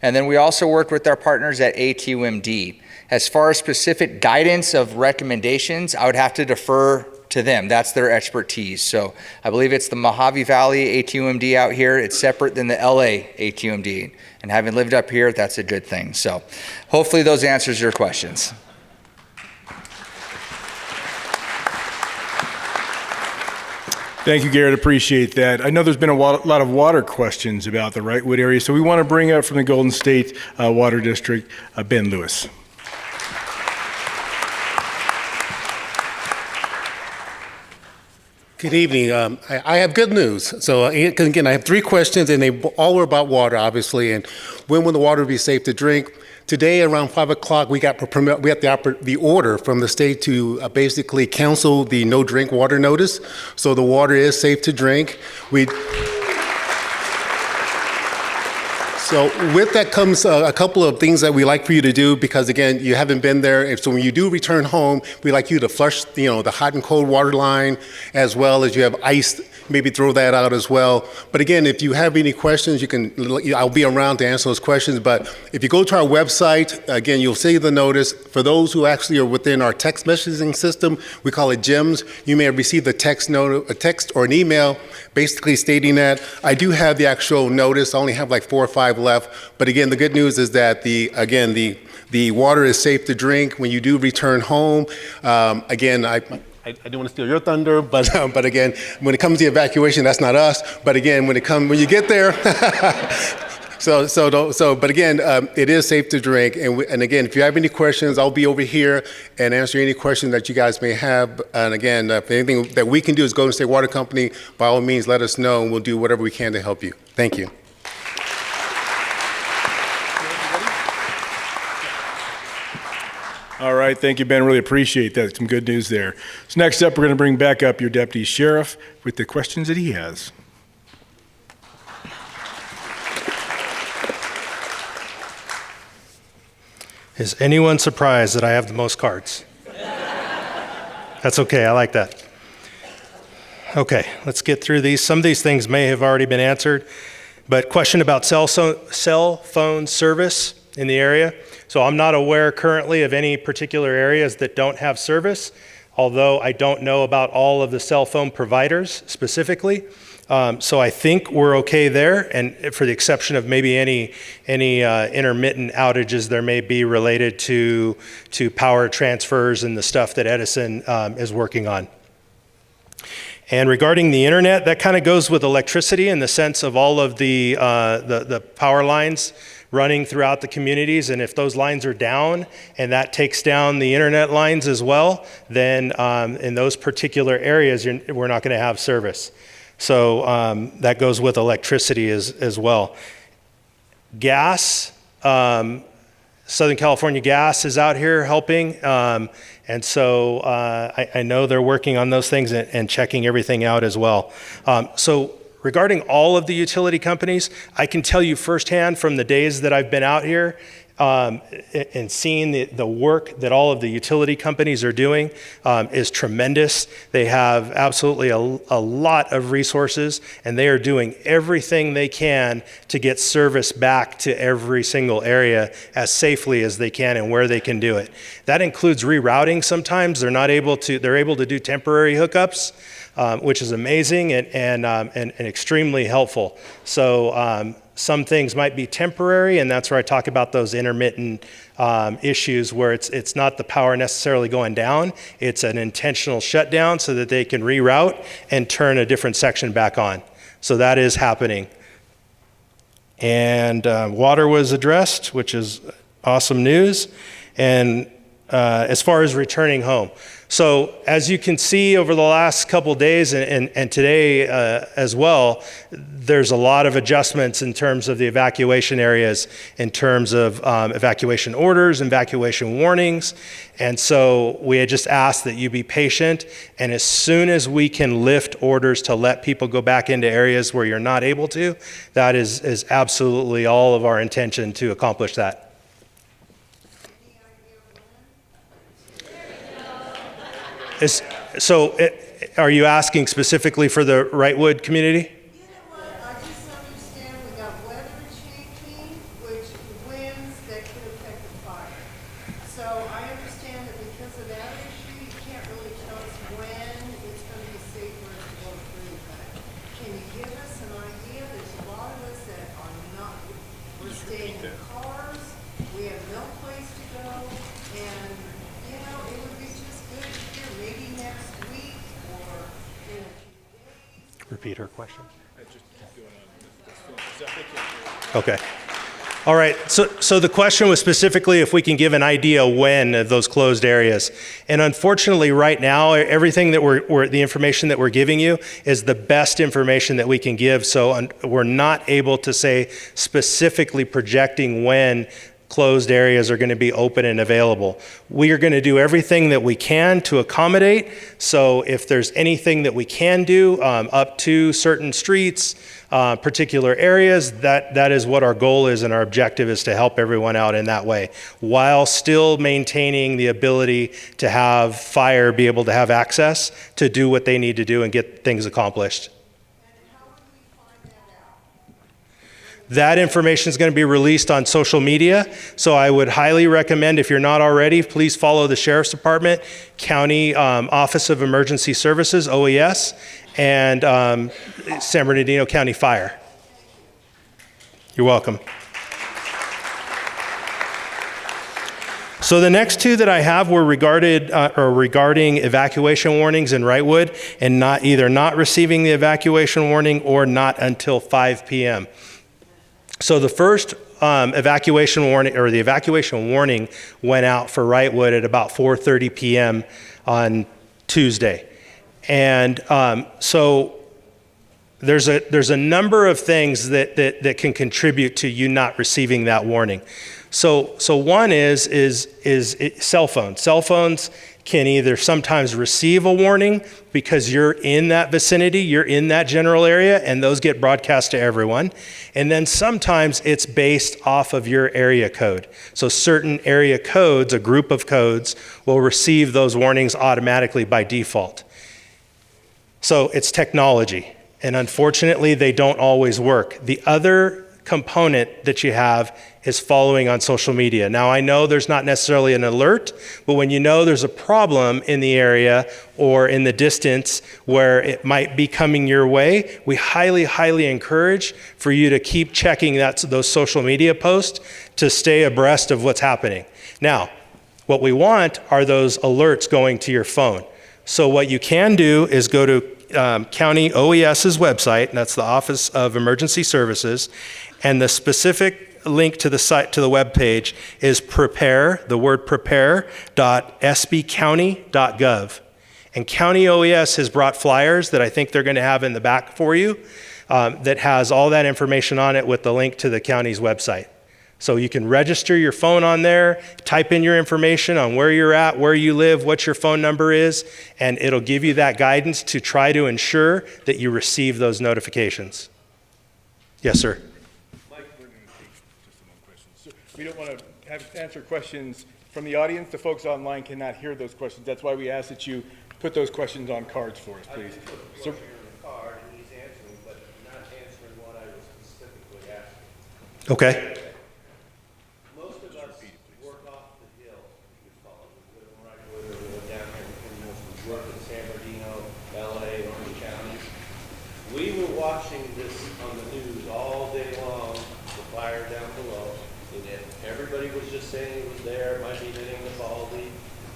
And then we also work with our partners at ATUMD. As far as specific guidance of recommendations, I would have to defer to them. That's their expertise. So I believe it's the Mojave Valley ATUMD out here. It's separate than the LA ATUMD. And having lived up here, that's a good thing. So hopefully those answers your questions. Thank you, Garrett. Appreciate that. I know there's been a lot of water questions about the Wrightwood area, so we want to bring up from the Golden State Water District, Ben Lewis. Good evening. I have good news. So again, I have three questions, and they all were about water, obviously, and when will the water be safe to drink? Today, around 5 o'clock, we got the order from the state to basically cancel the no drink water notice. So the water is safe to drink. So with that comes a couple of things that we like for you to do, because again, you haven't been there. So when you do return home, we like you to flush, the hot and cold water line, as well as you have ice, maybe throw that out as well. But again, if you have any questions, I'll be around to answer those questions. But if you go to our website, again, you'll see the notice. For those who actually are within our text messaging system, we call it GEMS. You may have received a text or an email basically stating that. I do have the actual notice. I only have like 4 or 5 left. But again, the good news is that the water is safe to drink when you do return home. Again, I don't want to steal your thunder, but again, when it comes to evacuation, that's not us. But again, when you get there, but again, it is safe to drink. And again, if you have any questions, I'll be over here and answer any questions that you guys may have. And again, if anything that we can do is Golden State Water Company, by all means, let us know, and we'll do whatever we can to help you. Thank you. All right, thank you, Ben. Really appreciate that. Some good news there. So next up, we're going to bring back up your deputy sheriff with the questions that he has. Is anyone surprised that I have the most cards? That's okay, I like that. Okay, let's get through these. Some of these things may have already been answered, but question about cell phone service in the area. So I'm not aware currently of any particular areas that don't have service, although I don't know about all of the cell phone providers specifically. So I think we're okay there, and for the exception of maybe any intermittent outages there may be related to power transfers and the stuff that Edison is working on. And regarding the internet, that kind of goes with electricity in the sense of all of the power lines running throughout the communities, and if those lines are down and that takes down the internet lines as well, then in those particular areas we're not going to have service. So that goes with electricity as well. Gas, Southern California Gas is out here helping, and so I know they're working on those things and checking everything out as well. So regarding all of the utility companies, I can tell you firsthand from the days that I've been out here and seeing the work that all of the utility companies are doing is tremendous. They have absolutely a lot of resources, and they are doing everything they can to get service back to every single area as safely as they can and where they can do it. That includes rerouting sometimes. They're able to do temporary hookups, which is amazing and extremely helpful. So some things might be temporary, and that's where I talk about those intermittent issues where it's not the power necessarily going down, it's an intentional shutdown so that they can reroute and turn a different section back on. So that is happening. And water was addressed, which is awesome news. And as far as returning home. So as you can see over the last couple of days and today as well, there's a lot of adjustments in terms of the evacuation areas, in terms of evacuation orders, evacuation warnings. And so we had just asked that you be patient, and as soon as we can lift orders to let people go back into areas where you're not able to, that is absolutely all of our intention to accomplish that. Are you asking specifically for the Wrightwood community? You know what, I just understand we got weather changing, which winds that could affect the fire. So I understand that because of that issue, you can't really tell us when it's going to be safe for us to go through that. Can you give us an idea? There's a lot of us that are not, we're staying in cars, we have no place to go, and you know, it would be just good to hear maybe next week or in a few days. Repeat her question. Okay. All right. So the question was specifically if we can give an idea when of those closed areas. And unfortunately, right now, everything that the information that we're giving you is the best information that we can give. So we're not able to say specifically projecting when closed areas are going to be open and available. We are going to do everything that we can to accommodate. So if there's anything that we can do up to certain streets, particular areas, that is what our goal is, and our objective is to help everyone out in that way, while still maintaining the ability to have fire be able to have access to do what they need to do and get things accomplished. That information is going to be released on social media, so I would highly recommend, if you're not already, please follow the Sheriff's Department, County Office of Emergency Services, OES, and San Bernardino County Fire. You're welcome. So the next two that I have were regarding evacuation warnings in Wrightwood, and either not receiving the evacuation warning or not until 5 p.m. So the first evacuation warning went out for Wrightwood at about 4:30 p.m. on Tuesday. And so there's a number of things that can contribute to you not receiving that warning. So one is cell phones. Cell phones can either sometimes receive a warning because you're in that vicinity, you're in that general area, and those get broadcast to everyone. And then sometimes it's based off of your area code. So certain area codes, a group of codes, will receive those warnings automatically by default. So it's technology, and unfortunately they don't always work. The other component that you have is following on social media. Now I know there's not necessarily an alert, but when you know there's a problem in the area or in the distance where it might be coming your way, we highly encourage for you to keep checking those social media posts to stay abreast of what's happening. Now, what we want are those alerts going to your phone. So what you can do is go to County OES's website, and that's the Office of Emergency Services, and the specific link to the site, to the web page, is prepare.sbcounty.gov. And County OES has brought flyers that I think they're going to have in the back for you that has all that information on it with the link to the county's website. So you can register your phone on there, type in your information on where you're at, where you live, what your phone number is, and it'll give you that guidance to try to ensure that you receive those notifications. Yes, sir. Mike, we're going to take just one question. So we don't want to answer questions from the audience. The folks online cannot hear those questions. That's why we ask that you put those questions on cards for us, please. So, Card, and he's answering, but not answering what I was specifically asking. Okay. Most of us work off the hill, we call it. We live right where we live down here in we work in San Bernardino, LA, Orange County. We were watching this on the news all day long, the fire down below. And everybody was just saying it was there, might be hitting the Baldy.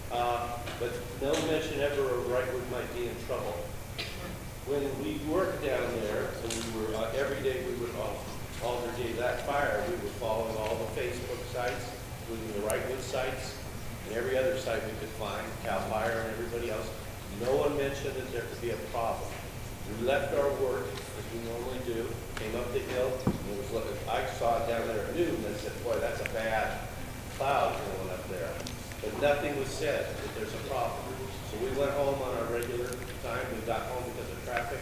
But no mention ever of Wrightwood might be in trouble. When we worked down there, and we were, every day we would, all the day that fire, we were following all the Facebook sites, including the Wrightwood sites, and every other site we could find, CAL FIRE and everybody else. No one mentioned that there could be a problem. We left our work, as we normally do, came up the hill, and it was looking, I saw it down there at noon, and I said, boy, that's a bad cloud going up there. But nothing was said that there's a problem. So we went home on our regular time. We got home because of traffic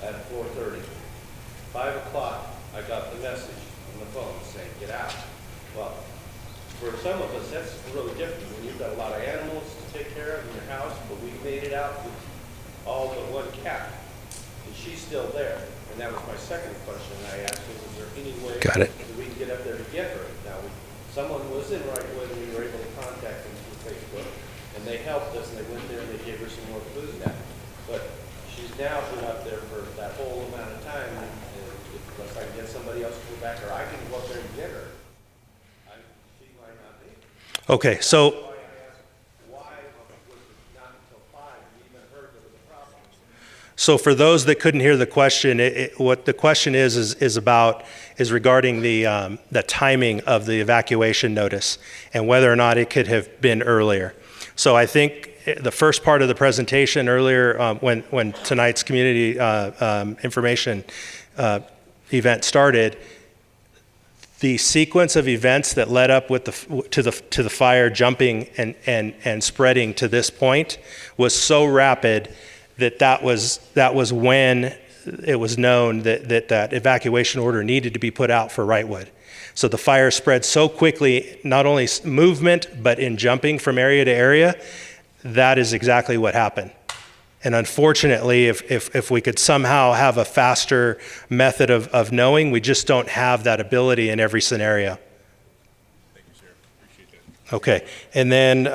at 4:30. 5 o'clock, I got the message on the phone saying, get out. Well, for some of us, that's really different when you've got a lot of animals to take care of in your house, but we made it out with all but one cat. And she's still there. And that was my second question I asked was there any way that we can get up there to get her? Now, someone was in Wrightwood and we were able to contact them through Facebook, and they helped us and they went there and they gave her some more food now. But she's now been up there for that whole amount of time, and unless I can get somebody else to go back, or I can go up there and get her, she might not be. Okay, so So for those that couldn't hear the question, what the question is regarding the timing of the evacuation notice and whether or not it could have been earlier. So I think the first part of the presentation earlier, when tonight's community information event started, the sequence of events that led up to the fire jumping and spreading to this point was so rapid that was when it was known that evacuation order needed to be put out for Wrightwood. So the fire spread so quickly, not only movement, but in jumping from area to area. That is exactly what happened. And unfortunately, if we could somehow have a faster method of knowing, we just don't have that ability in every scenario. Thank you, sir. Appreciate that. Okay, and then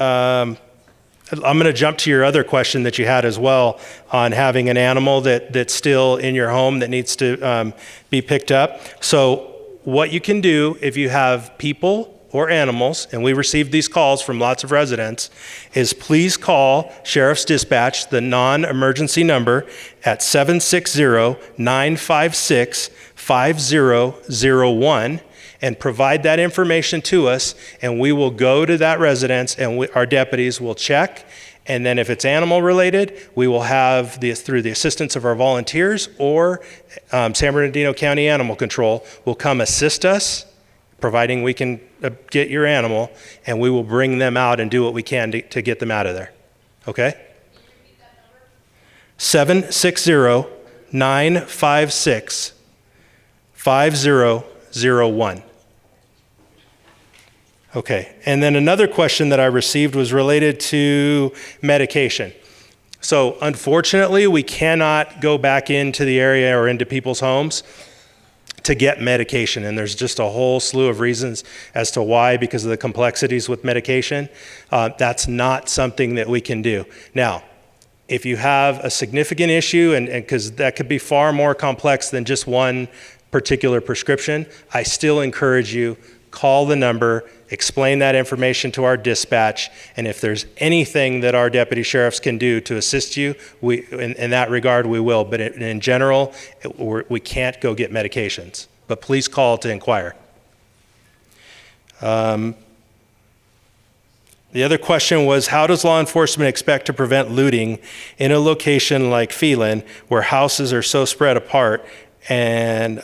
I'm going to jump to your other question that you had as well on having an animal that's still in your home that needs to be picked up. So what you can do if you have people or animals, and we received these calls from lots of residents, is please call Sheriff's Dispatch, the non-emergency number, at 760-956-5001, and provide that information to us, and we will go to that residence, and our deputies will check. And then if it's animal related, we will have, through the assistance of our volunteers or San Bernardino County Animal Control, will come assist us, providing we can get your animal, and we will bring them out and do what we can to get them out of there. Okay? 760-956-5001. Okay, and then another question that I received was related to medication. So unfortunately, we cannot go back into the area or into people's homes to get medication, and there's just a whole slew of reasons as to why, because of the complexities with medication. That's not something that we can do. Now, if you have a significant issue, and because that could be far more complex than just one particular prescription, I still encourage you, call the number, explain that information to our dispatch, and if there's anything that our deputy sheriffs can do to assist you, in that regard, we will. But in general, we can't go get medications. But please call to inquire. The other question was, how does law enforcement expect to prevent looting in a location like Phelan, where houses are so spread apart and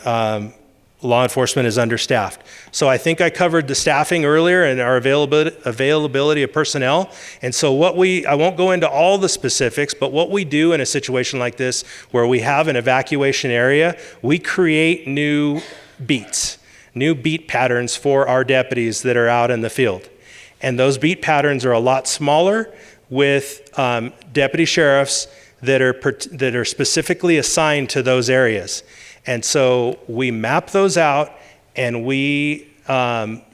law enforcement is understaffed? So I think I covered the staffing earlier and our availability of personnel. And so I won't go into all the specifics, but what we do in a situation like this, where we have an evacuation area, we create new beat patterns for our deputies that are out in the field. And those beat patterns are a lot smaller, with deputy sheriffs that are specifically assigned to those areas. And so we map those out, and we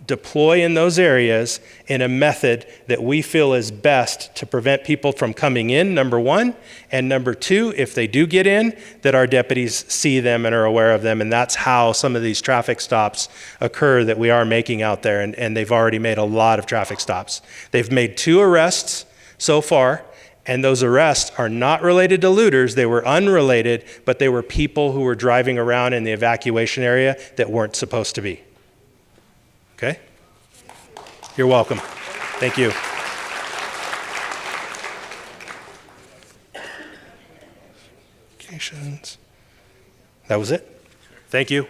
deploy in those areas in a method that we feel is best to prevent people from coming in, number one, and number two, if they do get in, that our deputies see them and are aware of them. And that's how some of these traffic stops occur that we are making out there, and they've already made a lot of traffic stops. They've made 2 arrests so far, and those arrests are not related to looters. They were unrelated, but they were people who were driving around in the evacuation area that weren't supposed to be. Okay? You're welcome. Thank you. Locations. That was it. Thank you.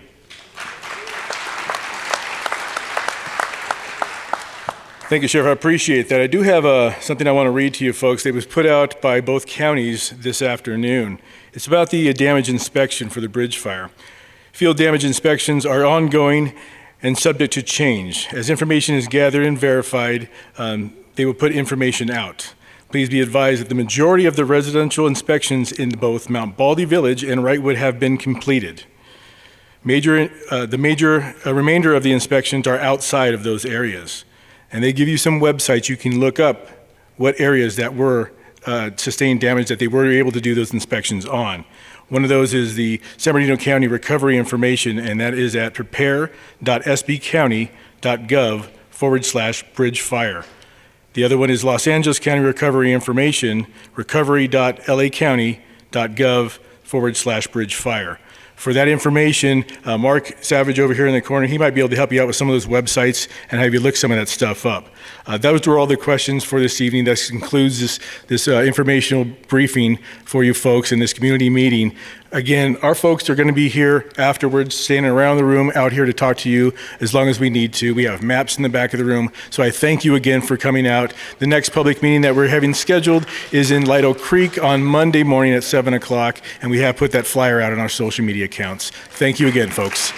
Thank you, Sheriff. I appreciate that. I do have something I want to read to you folks. It was put out by both counties this afternoon. It's about the damage inspection for the bridge fire. Field damage inspections are ongoing and subject to change. As information is gathered and verified, they will put information out. Please be advised that the majority of the residential inspections in both Mount Baldy Village and Wrightwood have been completed. The remainder of the inspections are outside of those areas. And they give you some websites you can look up what areas that were sustained damage that they were able to do those inspections on. One of those is the San Bernardino County Recovery Information, and that is at prepare.sbcounty.gov/bridge fire. The other one is Los Angeles County Recovery Information, recovery.lacounty.gov/bridge fire. For that information, Mark Savage over here in the corner, he might be able to help you out with some of those websites and have you look some of that stuff up. Those were all the questions for this evening. That concludes this informational briefing for you folks in this community meeting. Again, our folks are going to be here afterwards, standing around the room out here to talk to you as long as we need to. We have maps in the back of the room. So I thank you again for coming out. The next public meeting that we're having scheduled is in Lido Creek on Monday morning at 7 o'clock, and we have put that flyer out on our social media accounts. Thank you again, folks.